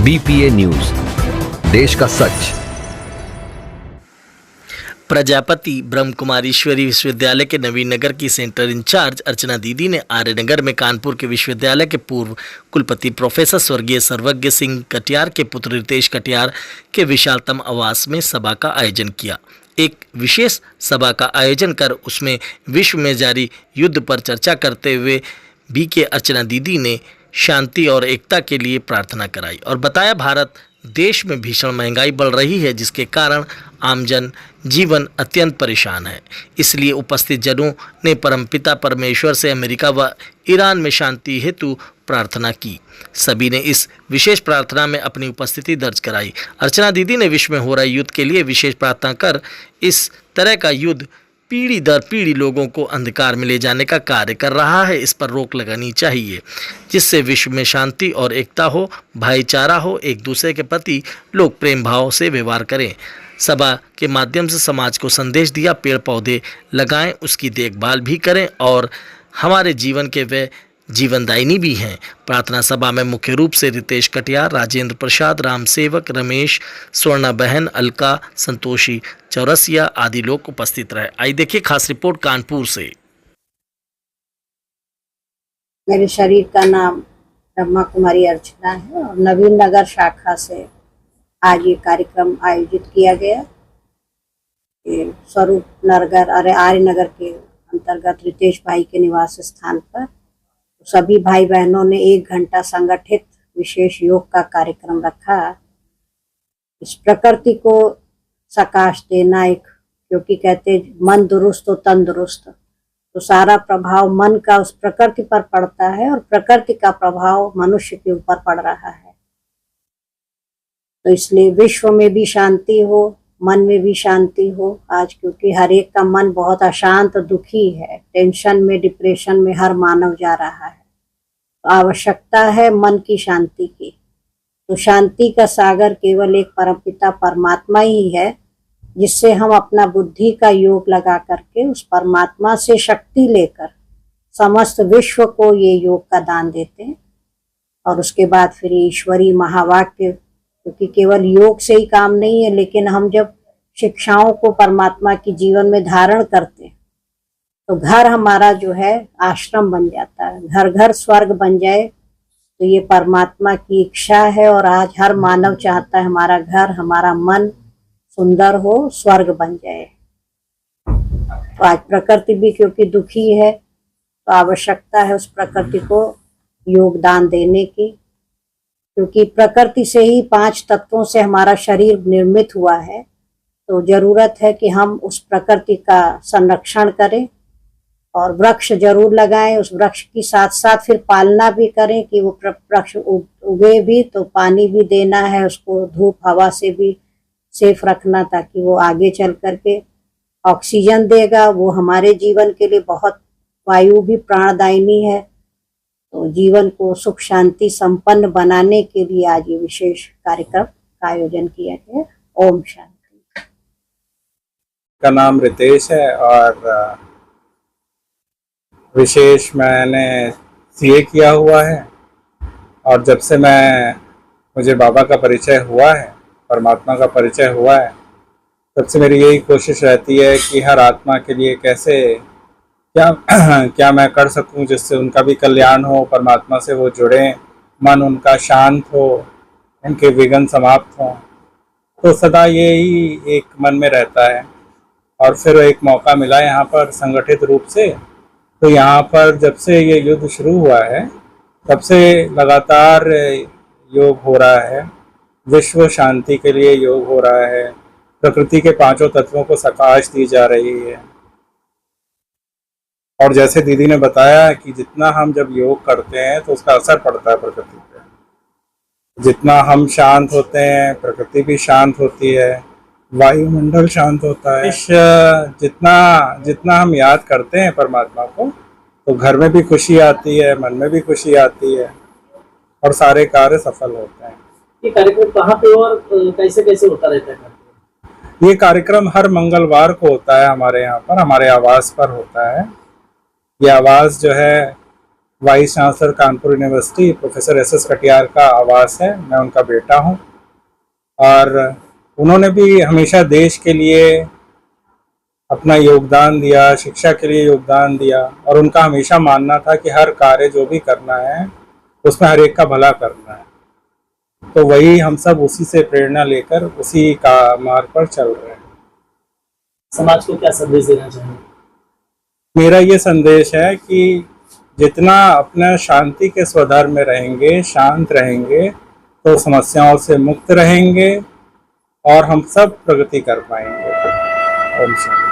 BPA news, देश का सच। प्रजापति ब्रह्म कुमारीश्वरी विश्वविद्यालय के नवीन नगर की सेंटर इंचार्ज अर्चना दीदी ने आर्यनगर में कानपुर के विश्वविद्यालय के पूर्व कुलपति प्रोफेसर स्वर्गीय सर्वज्ञ सिंह कटियार के पुत्र रितेश कटियार के विशालतम आवास में सभा का आयोजन किया। एक विशेष सभा का आयोजन कर उसमें विश्व में जारी युद्ध पर चर्चा करते हुए BK अर्चना दीदी ने शांति और एकता के लिए प्रार्थना कराई और बताया, भारत देश में भीषण महंगाई बढ़ रही है, जिसके कारण आमजन जीवन अत्यंत परेशान है। इसलिए उपस्थित जनों ने परमपिता परमेश्वर से अमेरिका व ईरान में शांति हेतु प्रार्थना की। सभी ने इस विशेष प्रार्थना में अपनी उपस्थिति दर्ज कराई। अर्चना दीदी ने विश्व में हो रहे युद्ध के लिए विशेष प्रार्थना कर इस तरह का युद्ध पीढ़ी दर पीढ़ी लोगों को अंधकार में ले जाने का कार्य कर रहा है, इस पर रोक लगानी चाहिए, जिससे विश्व में शांति और एकता हो, भाईचारा हो, एक दूसरे के प्रति लोग प्रेम भाव से व्यवहार करें। सभा के माध्यम से समाज को संदेश दिया, पेड़ पौधे लगाएं, उसकी देखभाल भी करें और हमारे जीवन के वे जीवनदायिनी भी हैं। प्रार्थना सभा में मुख्य रूप से रितेश कटियार, राजेंद्र प्रसाद, राम सेवक, रमेश, स्वर्णा बहन, अलका, संतोषी चौरसिया आदि लोग उपस्थित रहे। आई देखिए खास रिपोर्ट कानपुर से। मेरे शरीर का नाम ब्रह्मा कुमारी अर्चना है और नवीन नगर शाखा से आज ये कार्यक्रम आयोजित किया गया। स्वरूप नगर आर्य नगर के अंतर्गत रितेश भाई के निवास स्थान पर सभी भाई बहनों ने 1 घंटा संगठित विशेष योग का कार्यक्रम रखा। इस प्रकृति को सकाश देना, क्योंकि कहते मन दुरुस्त तो तंदुरुस्त, तो सारा प्रभाव मन का उस प्रकृति पर पड़ता है और प्रकृति का प्रभाव मनुष्य के ऊपर पड़ रहा है। तो इसलिए विश्व में भी शांति हो, मन में भी शांति हो आज, क्योंकि हर एक का मन बहुत अशांत दुखी है, टेंशन में, डिप्रेशन में हर मानव जा रहा है। तो आवश्यकता है मन की शांति की। तो शांति का सागर केवल एक परमपिता परमात्मा ही है, जिससे हम अपना बुद्धि का योग लगा करके उस परमात्मा से शक्ति लेकर समस्त विश्व को ये योग का दान देते हैं। और उसके बाद फिर ईश्वरी महावाक्य, क्योंकि केवल योग से ही काम नहीं है, लेकिन हम जब शिक्षाओं को परमात्मा की जीवन में धारण करते हैं तो घर हमारा जो है आश्रम बन जाता है, घर घर स्वर्ग बन जाए। तो ये परमात्मा की इच्छा है और आज हर मानव चाहता है हमारा घर, हमारा मन सुंदर हो, स्वर्ग बन जाए। तो आज प्रकृति भी क्योंकि दुखी है, तो आवश्यकता है उस प्रकृति को योगदान देने की, क्योंकि प्रकृति से ही 5 तत्वों से हमारा शरीर निर्मित हुआ है। तो जरूरत है कि हम उस प्रकृति का संरक्षण करें और वृक्ष जरूर लगाएं। उस वृक्ष की साथ साथ फिर पालना भी करें कि वो वृक्ष उगे भी, तो पानी भी देना है उसको, धूप हवा से भी सेफ रखना, ताकि वो आगे चल करके ऑक्सीजन देगा। वो हमारे जीवन के लिए बहुत, वायु भी प्राणदायिनी है। तो जीवन को सुख शांति संपन्न बनाने के लिए आज ये विशेष कार्यक्रम का आयोजन किया गया। ओम शांति। का नाम रितेश है और विशेष मैंने CA किया हुआ है। और जब से मुझे बाबा का परिचय हुआ है, परमात्मा का परिचय हुआ है, तब से मेरी यही कोशिश रहती है कि हर आत्मा के लिए कैसे क्या मैं कर सकूं जिससे उनका भी कल्याण हो, परमात्मा से वो जुड़ें, मन उनका शांत हो, उनके विघ्न समाप्त हों। तो सदा यही एक मन में रहता है। और फिर एक मौका मिला यहाँ पर संगठित रूप से, तो यहाँ पर जब से ये युद्ध शुरू हुआ है तब से लगातार योग हो रहा है, विश्व शांति के लिए योग हो रहा है, प्रकृति के 5 तत्वों को सकाश दी जा रही है। और जैसे दीदी ने बताया कि जितना हम जब योग करते हैं तो उसका असर पड़ता है प्रकृति पे। जितना हम शांत होते हैं प्रकृति भी शांत होती है, वायुमंडल शांत होता है। जितना हम याद करते हैं परमात्मा को, तो घर में भी खुशी आती है, मन में भी खुशी आती है और सारे कार्य सफल होते हैं। ये कार्यक्रम कहाँ पे और कैसे कैसे होता रहता है? ये कार्यक्रम हर मंगलवार को होता है हमारे यहाँ पर, हमारे आवास पर होता है। ये आवास जो है vice chancellor Kanpur university professor S Katiyar का आवास है। मैं उनका बेटा हूं और उन्होंने भी हमेशा देश के लिए अपना योगदान दिया, शिक्षा के लिए योगदान दिया और उनका हमेशा मानना था कि हर कार्य जो भी करना है उसमें हर एक का भला करना है। तो वही हम सब उसी से प्रेरणा लेकर उसी का मार्ग पर चल रहे हैं। समाज को क्या संदेश देना चाहिए? मेरा ये संदेश है कि जितना अपना शांति के स्वधर्म में रहेंगे, शांत रहेंगे, तो समस्याओं से मुक्त रहेंगे और हम सब प्रगति कर पाएंगे। ओम शांति।